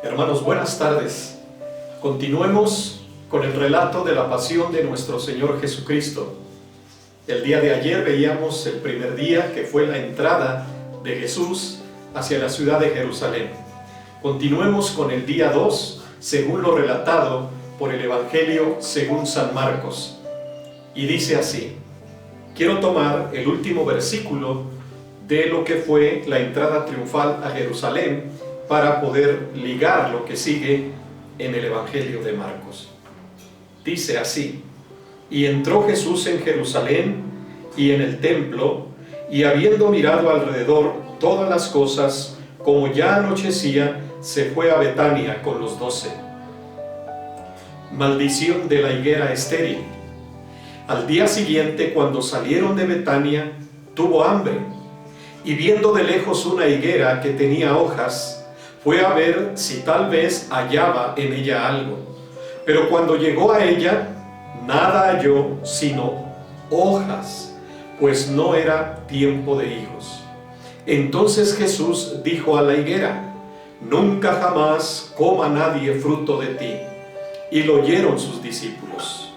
Hermanos, buenas tardes. Continuemos con el relato de la pasión de nuestro Señor Jesucristo. El día de ayer veíamos el primer día, que fue la entrada de Jesús hacia la ciudad de Jerusalén. Continuemos con el día 2, según lo relatado por el Evangelio según San Marcos. Y dice así: quiero tomar el último versículo de lo que fue la entrada triunfal a Jerusalén para poder ligar lo que sigue en el Evangelio de Marcos. Dice así: y entró Jesús en Jerusalén y en el templo, y habiendo mirado alrededor todas las cosas, como ya anochecía, se fue a Betania con los 12. Maldición de la higuera estéril. Al día siguiente, cuando salieron de Betania, tuvo hambre, y viendo de lejos una higuera que tenía hojas, fue a ver si tal vez hallaba en ella algo. Pero cuando llegó a ella, nada halló sino hojas, pues no era tiempo de higos. Entonces Jesús dijo a la higuera: nunca jamás coma nadie fruto de ti. Y lo oyeron sus discípulos.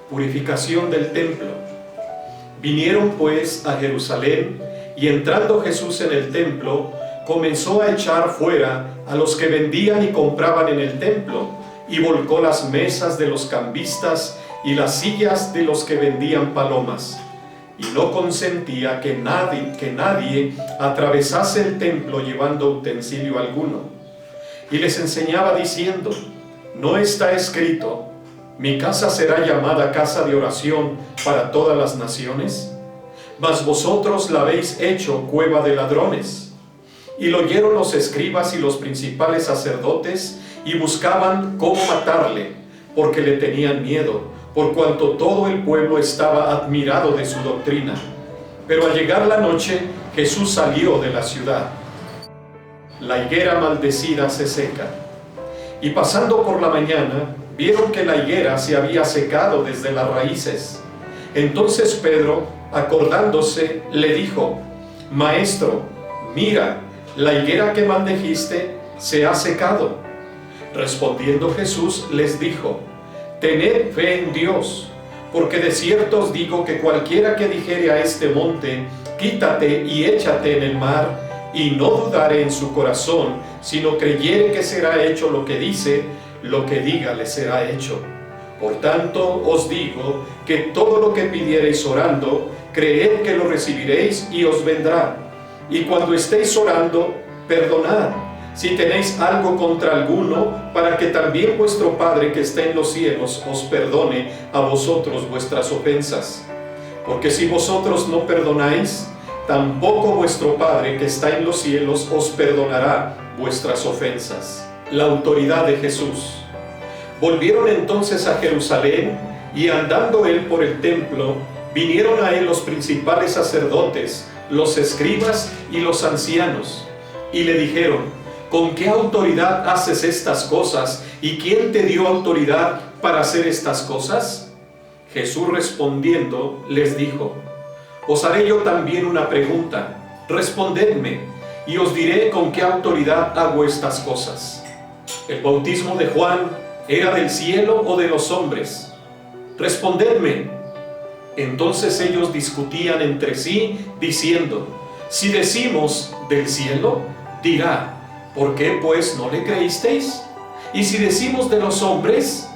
Purificación del templo. Vinieron pues a Jerusalén, y entrando Jesús en el templo, comenzó a echar fuera a los que vendían y compraban en el templo, y volcó las mesas de los cambistas y las sillas de los que vendían palomas, y no consentía que nadie atravesase el templo llevando utensilio alguno. Y les enseñaba diciendo: ¿no está escrito: mi casa será llamada casa de oración para todas las naciones? Mas vosotros la habéis hecho cueva de ladrones. Y lo oyeron los escribas y los principales sacerdotes, y buscaban cómo matarle, porque le tenían miedo, por cuanto todo el pueblo estaba admirado de su doctrina. Pero al llegar la noche, Jesús salió de la ciudad. La higuera maldecida se seca. Y pasando por la mañana, vieron que la higuera se había secado desde las raíces. Entonces Pedro, acordándose, le dijo: Maestro, mira, la higuera que maldijiste se ha secado. Respondiendo Jesús les dijo: tened fe en Dios, porque de cierto os digo que cualquiera que dijere a este monte: quítate y échate en el mar, y no dudare en su corazón, sino creyere que será hecho lo que dice, lo que diga le será hecho. Por tanto os digo que todo lo que pidiereis orando, creed que lo recibiréis y os vendrá. Y cuando estéis orando, perdonad, si tenéis algo contra alguno, para que también vuestro Padre que está en los cielos os perdone a vosotros vuestras ofensas. Porque si vosotros no perdonáis, tampoco vuestro Padre que está en los cielos os perdonará vuestras ofensas. La autoridad de Jesús. Volvieron entonces a Jerusalén, y andando él por el templo, vinieron a él los principales sacerdotes, los escribas y los ancianos, y le dijeron: ¿con qué autoridad haces estas cosas? ¿Y quién te dio autoridad para hacer estas cosas? Jesús respondiendo les dijo: os haré yo también una pregunta, respondedme, y os diré con qué autoridad hago estas cosas. ¿El bautismo de Juan era del cielo o de los hombres? Respondedme. Entonces ellos discutían entre sí, diciendo: si decimos del cielo, dirá: ¿por qué pues no le creísteis? Y si decimos de los hombres,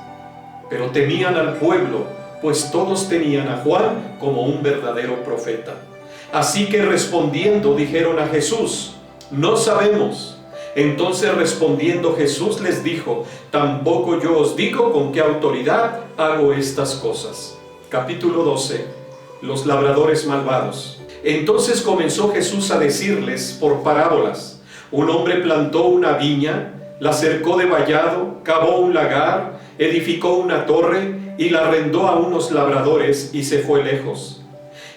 pero temían al pueblo, pues todos tenían a Juan como un verdadero profeta. Así que respondiendo dijeron a Jesús: no sabemos. Entonces respondiendo Jesús les dijo: tampoco yo os digo con qué autoridad hago estas cosas. Capítulo 12. Los labradores malvados. Entonces comenzó Jesús a decirles por parábolas: un hombre plantó una viña, la cercó de vallado, cavó un lagar, edificó una torre y la arrendó a unos labradores y se fue lejos.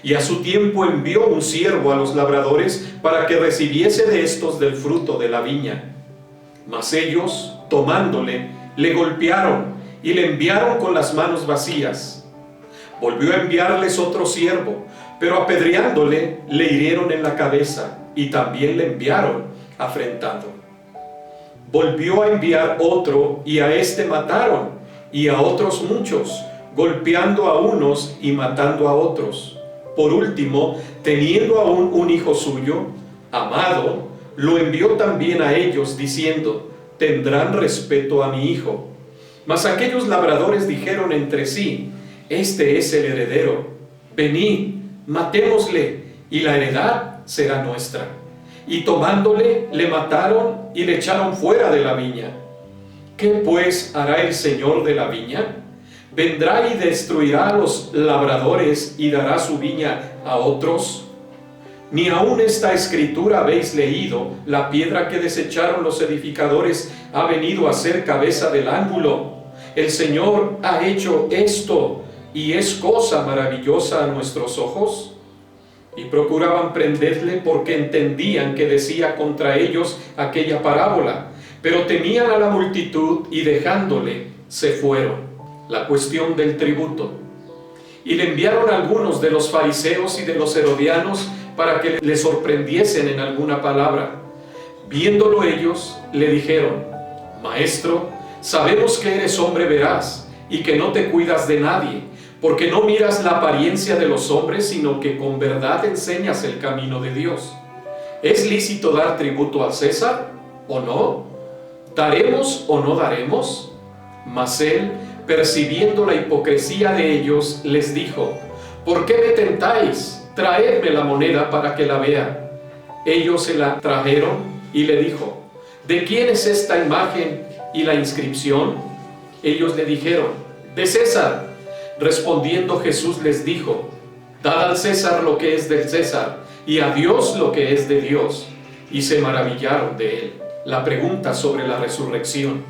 Y a su tiempo envió un siervo a los labradores para que recibiese de estos del fruto de la viña. Mas ellos, tomándole, le golpearon y le enviaron con las manos vacías. Volvió a enviarles otro siervo, pero apedreándole, le hirieron en la cabeza y también le enviaron afrentado. volvió a enviar otro, y a éste mataron, y a otros muchos, golpeando a unos y matando a otros. Por último, teniendo aún un hijo suyo, amado, lo envió también a ellos, diciendo: tendrán respeto a mi hijo. Mas aquellos labradores dijeron entre sí: este es el heredero, venid, matémosle, y la heredad será nuestra. Y tomándole, le mataron y le echaron fuera de la viña. ¿Qué pues hará el Señor de la viña? ¿Vendrá y destruirá a los labradores y dará su viña a otros? Ni aun esta escritura habéis leído: la piedra que desecharon los edificadores ha venido a ser cabeza del ángulo. El Señor ha hecho esto, y es cosa maravillosa a nuestros ojos. Y procuraban prenderle, porque entendían que decía contra ellos aquella parábola, pero temían a la multitud, y dejándole se fueron. La cuestión del tributo. Y le enviaron algunos de los fariseos y de los herodianos para que le sorprendiesen en alguna palabra. Viéndolo ellos, le dijeron: Maestro, sabemos que eres hombre veraz y que no te cuidas de nadie, porque no miras la apariencia de los hombres, sino que con verdad enseñas el camino de Dios. ¿Es lícito dar tributo al César o no? ¿Daremos o no daremos? Mas él, percibiendo la hipocresía de ellos, les dijo: ¿por qué me tentáis? Traedme la moneda para que la vea. Ellos se la trajeron y le dijo: ¿de quién es esta imagen y la inscripción? Ellos le dijeron: de César. Respondiendo Jesús les dijo: dad al César lo que es del César, y a Dios lo que es de Dios. Y se maravillaron de él. La pregunta sobre la resurrección.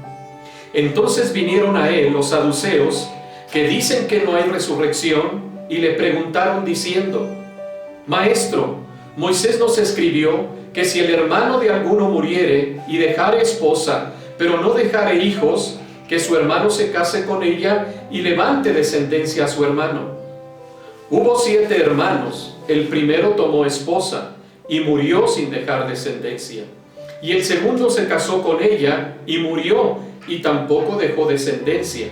Entonces vinieron a él los saduceos, que dicen que no hay resurrección, y le preguntaron diciendo: Maestro, Moisés nos escribió que si el hermano de alguno muriere y dejare esposa, pero no dejare hijos, que su hermano se case con ella y levante descendencia a su hermano. Hubo 7 hermanos, el primero tomó esposa y murió sin dejar descendencia, y el segundo se casó con ella y murió y tampoco dejó descendencia,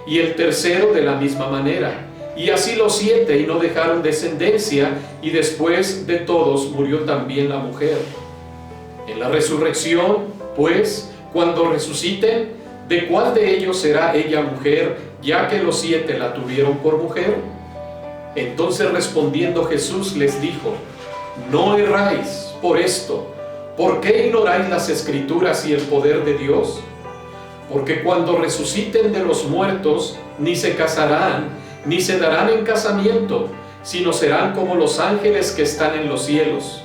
y el tercero de la misma manera, y así los 7, y no dejaron descendencia, y después de todos murió también la mujer. En la resurrección, pues, cuando resuciten, ¿de cuál de ellos será ella mujer, ya que los 7 la tuvieron por mujer? Entonces respondiendo Jesús les dijo: no erráis por esto. ¿Por qué ignoráis las Escrituras y el poder de Dios? Porque cuando resuciten de los muertos, ni se casarán, ni se darán en casamiento, sino serán como los ángeles que están en los cielos.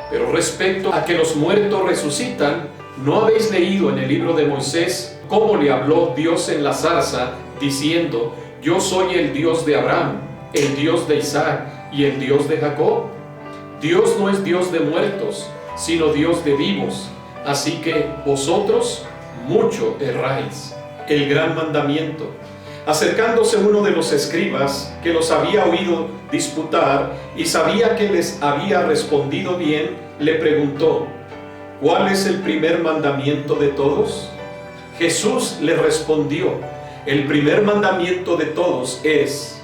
Pero respecto a que los muertos resucitan, ¿no habéis leído en el libro de Moisés cómo le habló Dios en la zarza, diciendo: yo soy el Dios de Abraham, el Dios de Isaac y el Dios de Jacob? Dios no es Dios de muertos, sino Dios de vivos. Así que vosotros mucho erráis. El gran mandamiento. Acercándose uno de los escribas, que los había oído disputar y sabía que les había respondido bien, le preguntó: ¿cuál es el primer mandamiento de todos? Jesús le respondió: el primer mandamiento de todos es: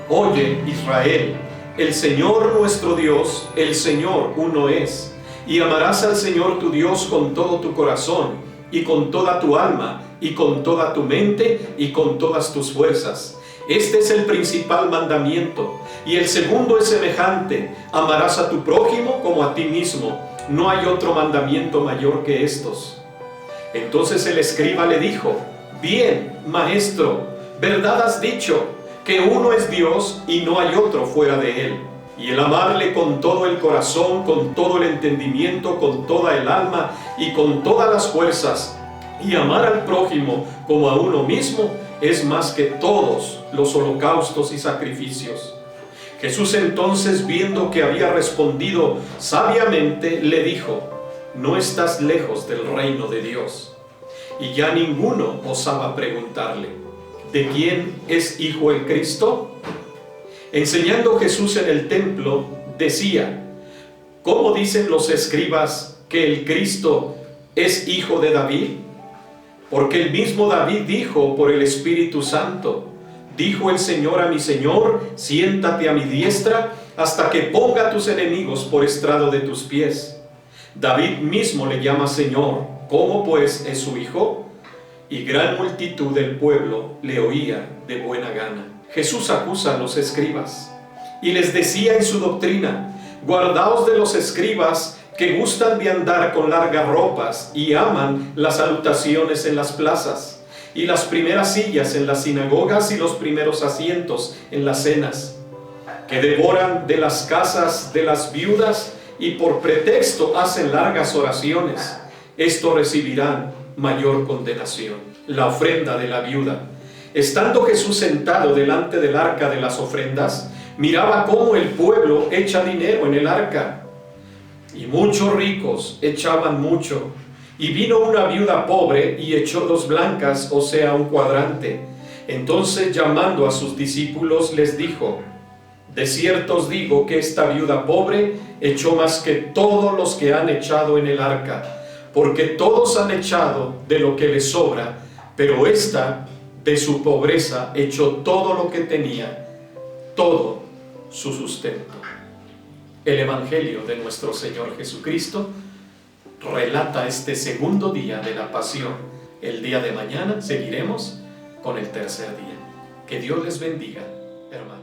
oye, Israel, el Señor nuestro Dios, el Señor uno es, y amarás al Señor tu Dios con todo tu corazón, y con toda tu alma, y con toda tu mente, y con todas tus fuerzas. Este es el principal mandamiento. Y el segundo es semejante: amarás a tu prójimo como a ti mismo. No hay otro mandamiento mayor que estos. Entonces el escriba le dijo: bien, maestro, verdad has dicho, que uno es Dios y no hay otro fuera de él. Y el amarle con todo el corazón, con todo el entendimiento, con toda el alma y con todas las fuerzas, y amar al prójimo como a uno mismo, es más que todos los holocaustos y sacrificios. Jesús entonces, viendo que había respondido sabiamente, le dijo: no estás lejos del reino de Dios. Y ya ninguno osaba preguntarle: ¿de quién es hijo el Cristo? Enseñando Jesús en el templo, decía: ¿cómo dicen los escribas que el Cristo es hijo de David? Porque el mismo David dijo por el Espíritu Santo: dijo el Señor a mi Señor, siéntate a mi diestra, hasta que ponga a tus enemigos por estrado de tus pies. David mismo le llama Señor. ¿Cómo pues es su hijo? Y gran multitud del pueblo le oía de buena gana. Jesús acusa a los escribas y les decía en su doctrina: guardaos de los escribas que gustan de andar con largas ropas y aman las salutaciones en las plazas y las primeras sillas en las sinagogas y los primeros asientos en las cenas, que devoran de las casas de las viudas y por pretexto hacen largas oraciones. Estos recibirán mayor condenación. La ofrenda de la viuda. Estando Jesús sentado delante del arca de las ofrendas, miraba cómo el pueblo echa dinero en el arca, y muchos ricos echaban mucho. Y vino una viuda pobre y echó 2 blancas, o sea, un cuadrante. Entonces, llamando a sus discípulos, les dijo: de cierto os digo que esta viuda pobre echó más que todos los que han echado en el arca, porque todos han echado de lo que les sobra, pero esta de su pobreza echó todo lo que tenía, todo su sustento. El Evangelio de nuestro Señor Jesucristo relata este segundo día de la pasión. El día de mañana seguiremos con el tercer día. Que Dios les bendiga, hermanos.